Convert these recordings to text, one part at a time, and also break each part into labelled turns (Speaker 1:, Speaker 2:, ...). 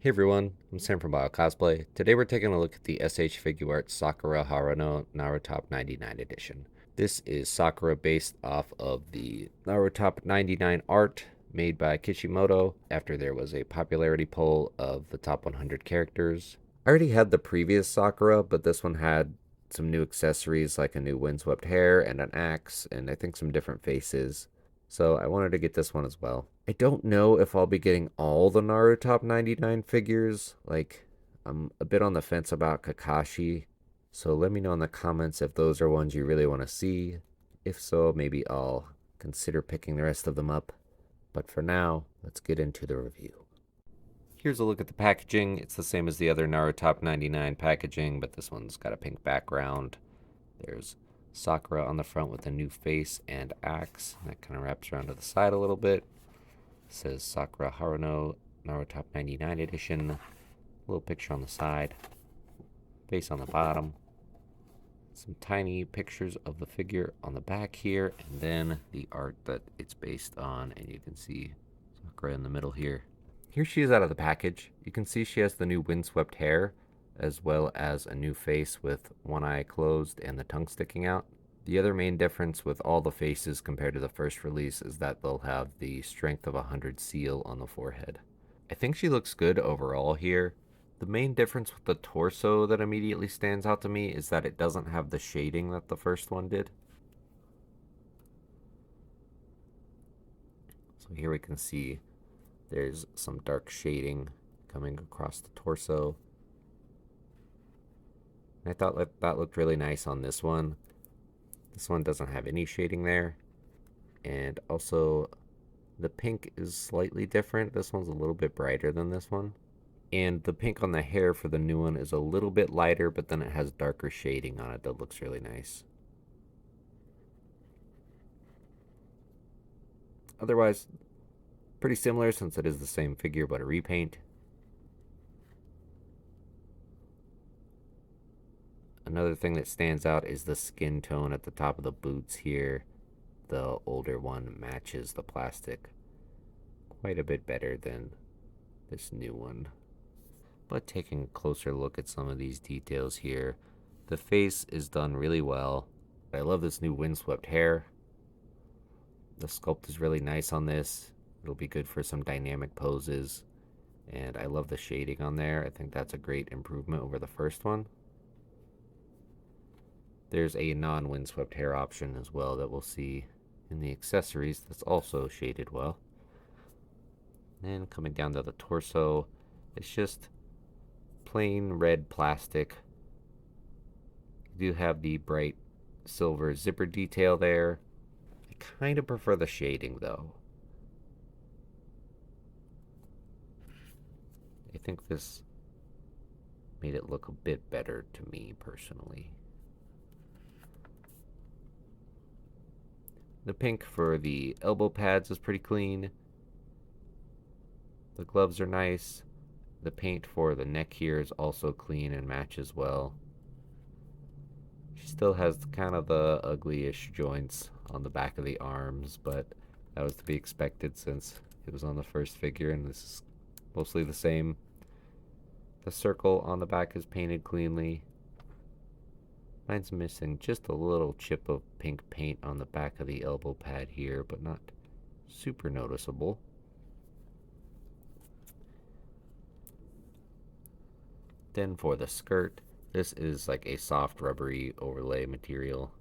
Speaker 1: Hey everyone, I'm Sam from Bio Cosplay. Today we're taking a look at the SH Figuarts Sakura Haruno NARUTOP99 edition. This is Sakura based off of the NARUTOP99 art made by Kishimoto after there was a popularity poll of the top 100 characters. I already had the previous Sakura, but this one had some new accessories like a new windswept hair and an axe, and I think some different faces. So I wanted to get this one as well. I don't know if I'll be getting all the NARUTOP99 figures. Like, I'm a bit on the fence about Kakashi. So let me know in the comments if those are ones you really want to see. If so, maybe I'll consider picking the rest of them up. But for now, let's get into the review. Here's a look at the packaging. It's the same as the other NARUTOP99 packaging, but this one's got a pink background. There's Sakura on the front with a new face and axe. That kind of wraps around to the side a little bit. It says Sakura Haruno NARUTOP99 edition. Little picture on the side. Face on the bottom. Some tiny pictures of the figure on the back here. And then the art that it's based on. And you can see Sakura in the middle here. Here she is out of the package. You can see she has the new windswept hair, as well as a new face with one eye closed and the tongue sticking out. The other main difference with all the faces compared to the first release is that they'll have the strength of 100 seal on the forehead. I think she looks good overall here. The main difference with the torso that immediately stands out to me is that it doesn't have the shading that the first one did. So here we can see there's some dark shading coming across the torso. I thought that looked really nice on this one. This one doesn't have any shading there. And also, the pink is slightly different. This one's a little bit brighter than this one. And the pink on the hair for the new one is a little bit lighter, but then it has darker shading on it that looks really nice. Otherwise, pretty similar since it is the same figure but a repaint. Another thing that stands out is the skin tone at the top of the boots here. The older one matches the plastic quite a bit better than this new one. But taking a closer look at some of these details here, the face is done really well. I love this new windswept hair. The sculpt is really nice on this. It'll be good for some dynamic poses. And I love the shading on there. I think that's a great improvement over the first one. There's a non-windswept hair option as well that we'll see in the accessories that's also shaded well. And coming down to the torso, it's just plain red plastic. You do have the bright silver zipper detail there. I kind of prefer the shading though. I think this made it look a bit better to me personally. The pink for the elbow pads is pretty clean. The gloves are nice. The paint for the neck here is also clean and matches well. She still has kind of the ugly-ish joints on the back of the arms, but that was to be expected since it was on the first figure, and this is mostly the same. The circle on the back is painted cleanly. Mine's missing just a little chip of pink paint on the back of the elbow pad here, but not super noticeable. Then for the skirt, this is like a soft rubbery overlay material,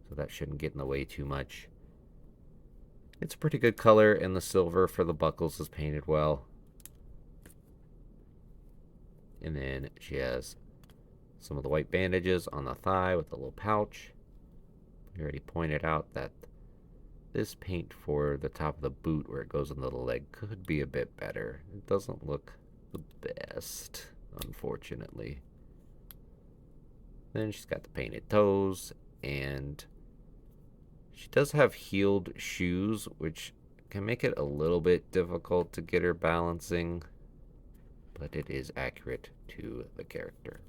Speaker 1: so that shouldn't get in the way too much. It's a pretty good color, and the silver for the buckles is painted well. And then she has some of the white bandages on the thigh with a little pouch. We already pointed out that this paint for the top of the boot where it goes into the leg could be a bit better. It doesn't look the best, unfortunately. Then she's got the painted toes, and she does have heeled shoes, which can make it a little bit difficult to get her balancing, but it is accurate to the character.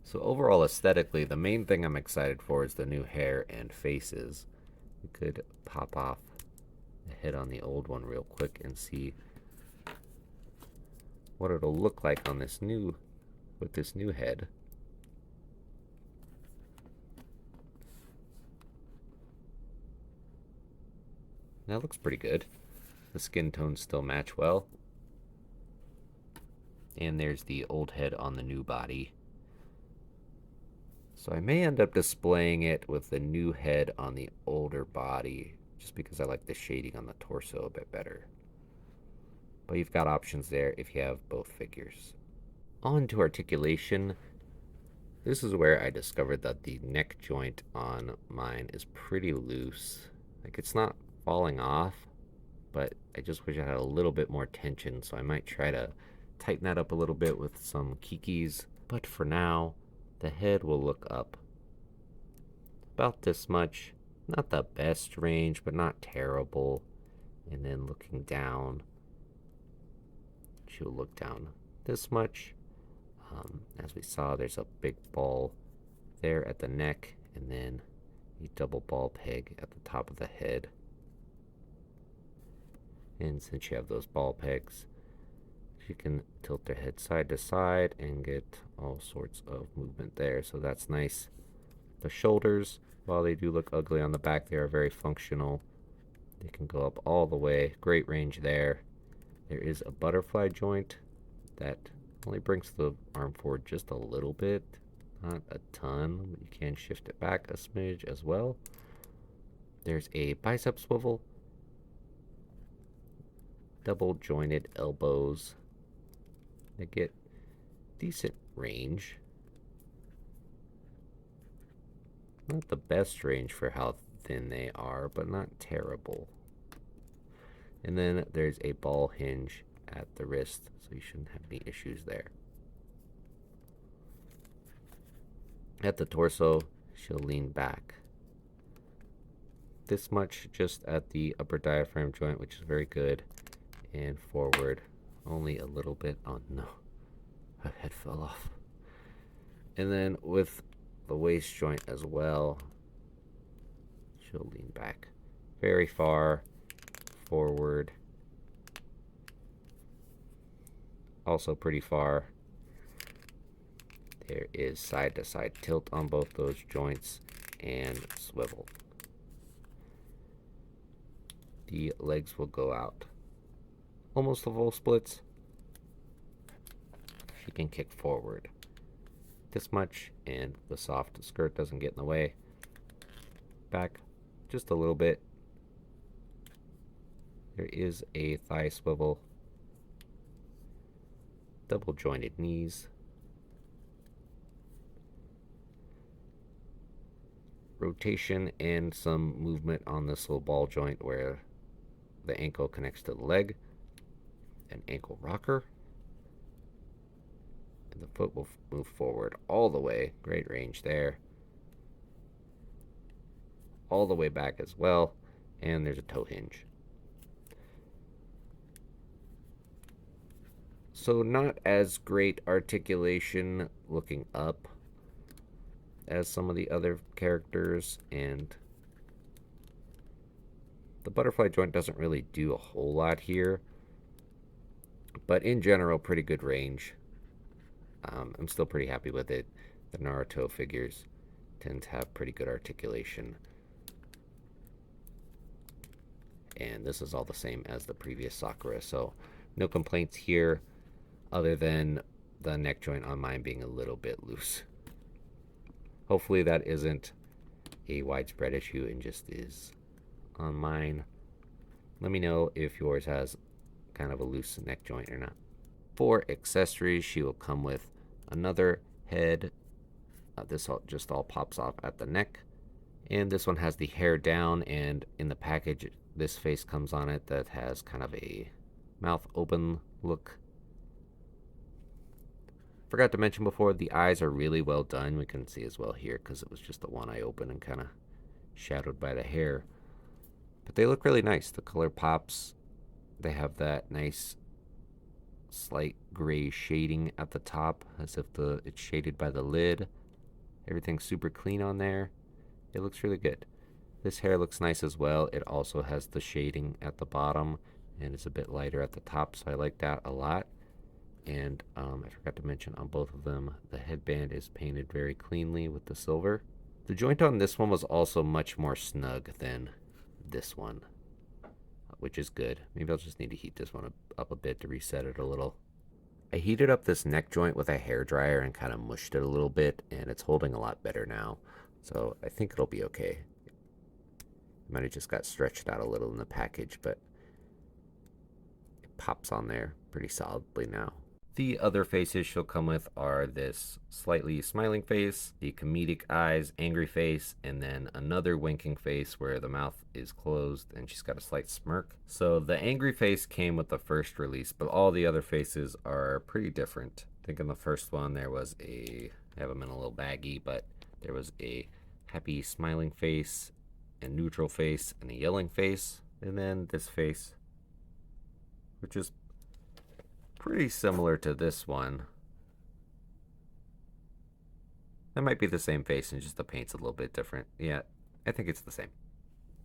Speaker 1: So overall, aesthetically, the main thing I'm excited for is the new hair and faces. We could pop off the head on the old one real quick and see what it'll look like on this new, with this new head. That looks pretty good. The skin tones still match well. And there's the old head on the new body. So I may end up displaying it with the new head on the older body, just because I like the shading on the torso a bit better. But you've got options there if you have both figures. On to articulation. This is where I discovered that the neck joint on mine is pretty loose. Like, it's not falling off, but I just wish I had a little bit more tension, so I might try to tighten that up a little bit with some kikis. But for now, the head will look up about this much. Not the best range, but not terrible. And then looking down, she'll look down this much. As we saw, there's a big ball there at the neck, and then a double ball peg at the top of the head. And since you have those ball pegs, you can tilt their head side to side and get all sorts of movement there, so that's nice. The shoulders, while they do look ugly on the back, they are very functional. They can go up all the way. Great range there. There is a butterfly joint that only brings the arm forward just a little bit, not a ton, but you can shift it back a smidge as well. There's a bicep swivel, double jointed elbows. They get decent range. Not the best range for how thin they are, but not terrible. And then there's a ball hinge at the wrist, so you shouldn't have any issues there. At the torso, she'll lean back this much just at the upper diaphragm joint, which is very good, and forward only a little bit. Oh no, her head fell off. And then with the waist joint as well, she'll lean back very far, forward also pretty far. There is side to side tilt on both those joints and swivel. The legs will go out almost the full splits. She can kick forward this much, and the soft skirt doesn't get in the way. Back just a little bit. There is a thigh swivel, double jointed knees, rotation, and some movement on this little ball joint where the ankle connects to the leg. An ankle rocker, and the foot will move forward all the way. Great range there. All the way back as well, and there's a toe hinge. So not as great articulation looking up as some of the other characters, and the butterfly joint doesn't really do a whole lot here, but in general, pretty good range. I'm still pretty happy with it. The Naruto figures tend to have pretty good articulation, and this is all the same as the previous Sakura, so no complaints here other than the neck joint on mine being a little bit loose. Hopefully that isn't a widespread issue and just is on mine. Let me know if yours has kind of a loose neck joint or not. For accessories, she will come with another head. This just all pops off at the neck, and this one has the hair down, and in the package this face comes on it that has kind of a mouth open look. Forgot to mention before, the eyes are really well done. We couldn't see as well here because it was just the one eye open and kind of shadowed by the hair, but they look really nice. The color pops. They have that nice slight gray shading at the top, as if it's shaded by the lid. Everything's super clean on there. It looks really good. This hair looks nice as well. It also has the shading at the bottom and it's a bit lighter at the top, so I like that a lot. And I forgot to mention on both of them, the headband is painted very cleanly with the silver. The joint on this one was also much more snug than this one, which is good. Maybe I'll just need to heat this one up a bit to reset it a little. I heated up this neck joint with a hair dryer and kind of mushed it a little bit, and it's holding a lot better now. So I think it'll be okay. It might have just got stretched out a little in the package, but it pops on there pretty solidly now. The other faces she'll come with are this slightly smiling face, the comedic eyes, angry face, and then another winking face where the mouth is closed and she's got a slight smirk. So the angry face came with the first release, but all the other faces are pretty different. I think in the first one there was I have them in a little baggie, but there was a happy smiling face, a neutral face, and a yelling face. And then this face, which is pretty similar to this one. That might be the same face and just the paint's a little bit different. Yeah, I think it's the same.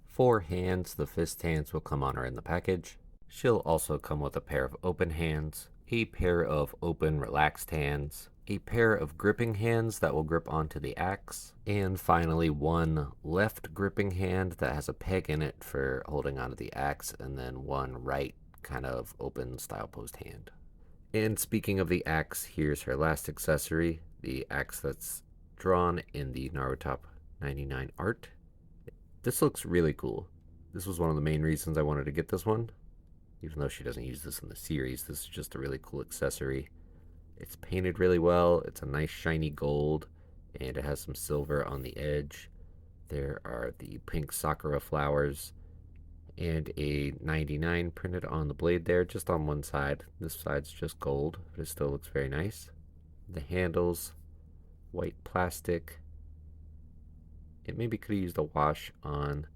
Speaker 1: For hands, the fist hands will come on her in the package. She'll also come with a pair of open hands, a pair of open relaxed hands, a pair of gripping hands that will grip onto the axe, and finally one left gripping hand that has a peg in it for holding onto the axe, and then one right kind of open style post hand. And speaking of the axe, here's her last accessory, the axe that's drawn in the NARUTOP99 art. This looks really cool. This was one of the main reasons I wanted to get this one. Even though she doesn't use this in the series, this is just a really cool accessory. It's painted really well, it's a nice shiny gold, and it has some silver on the edge. There are the pink sakura flowers, and a 99 printed on the blade there, just on one side. This side's just gold, but it still looks very nice. The handles, white plastic. It maybe could have used a wash on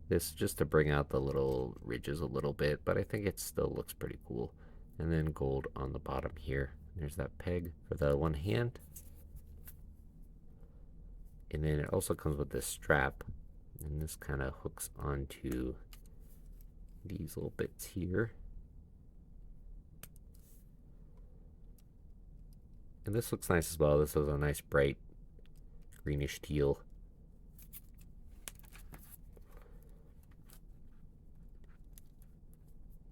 Speaker 1: this just to bring out the little ridges a little bit, but I think it still looks pretty cool. And then gold on the bottom here. There's that peg for the one hand. And then it also comes with this strap, and this kind of hooks onto these little bits here. And this looks nice as well. This is a nice bright greenish teal.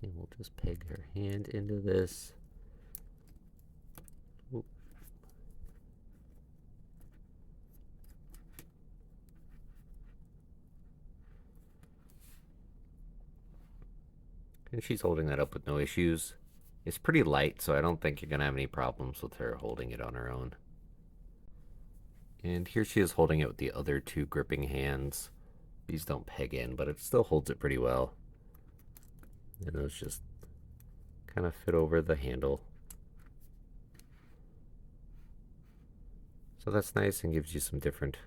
Speaker 1: And we'll just peg her hand into this. Oop. And she's holding that up with no issues. It's pretty light, so I don't think you're going to have any problems with her holding it on her own. And here she is holding it with the other two gripping hands. These don't peg in, but it still holds it pretty well. And those just kind of fit over the handle. So that's nice and gives you some different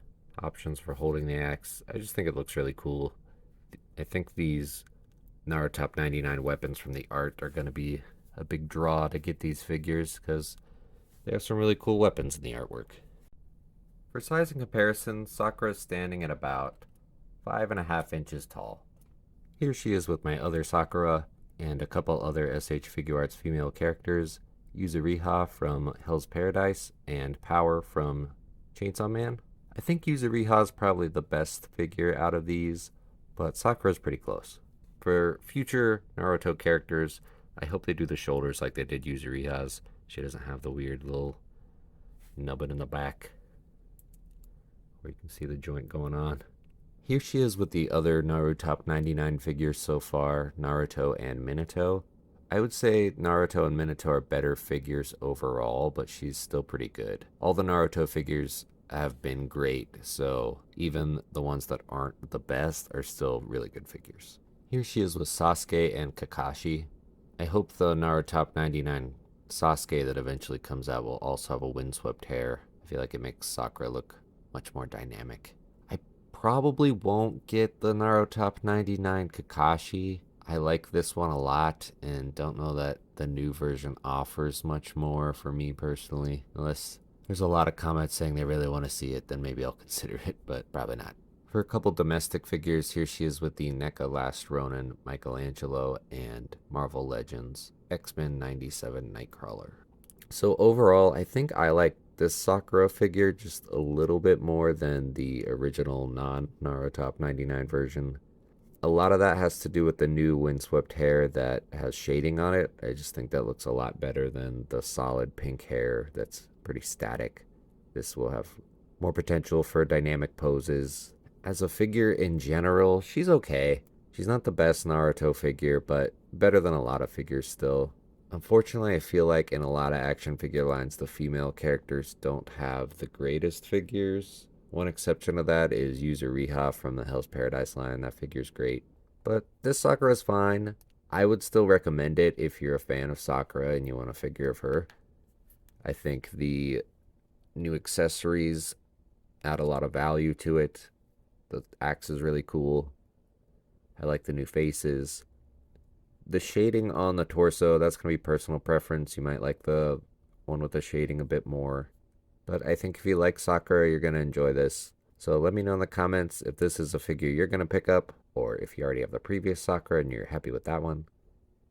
Speaker 1: options for holding the axe. I just think it looks really cool. I think these NARUTOP99 weapons from the art are going to be a big draw to get these figures because they have some really cool weapons in the artwork. For size and comparison, Sakura is standing at about 5.5 inches tall. Here she is with my other Sakura and a couple other SH Figuarts female characters, Yuzuriha from Hell's Paradise and Power from Chainsaw Man. I think Yuzuriha is probably the best figure out of these, but Sakura's pretty close. For future Naruto characters, I hope they do the shoulders like they did Yuzuriha's. She doesn't have the weird little nubbin in the back where you can see the joint going on. Here she is with the other NARUTOP99 figures so far, Naruto and Minato. I would say Naruto and Minato are better figures overall, but she's still pretty good. All the Naruto figures have been great, so even the ones that aren't the best are still really good figures. Here she is with Sasuke and Kakashi. I hope the NARUTOP99 Sasuke that eventually comes out will also have a windswept hair. I feel like it makes Sakura look much more dynamic. I probably won't get the NARUTOP99 Kakashi. I like this one a lot and don't know that the new version offers much more for me personally. Unless there's a lot of comments saying they really want to see it, then maybe I'll consider it, but probably not. For a couple domestic figures, here she is with the NECA Last Ronin, Michelangelo, and Marvel Legends, X-Men 97 Nightcrawler. So overall, I think I like this Sakura figure just a little bit more than the original non-NARUTOP 99 version. A lot of that has to do with the new windswept hair that has shading on it. I just think that looks a lot better than the solid pink hair that's pretty static. This will have more potential for dynamic poses. As a figure in general, she's okay. She's not the best Naruto figure, but better than a lot of figures still. Unfortunately, I feel like in a lot of action figure lines, the female characters don't have the greatest figures. One exception of that is Yuzuriha from the Hell's Paradise line. That figure's great. But this Sakura's fine. I would still recommend it if you're a fan of Sakura and you want a figure of her. I think the new accessories add a lot of value to it. The axe is really cool. I like the new faces. The shading on the torso, that's going to be personal preference. You might like the one with the shading a bit more. But I think if you like Sakura, you're going to enjoy this. So let me know in the comments if this is a figure you're going to pick up, or if you already have the previous Sakura and you're happy with that one.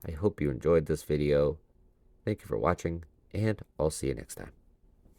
Speaker 1: I hope you enjoyed this video. Thank you for watching, and I'll see you next time.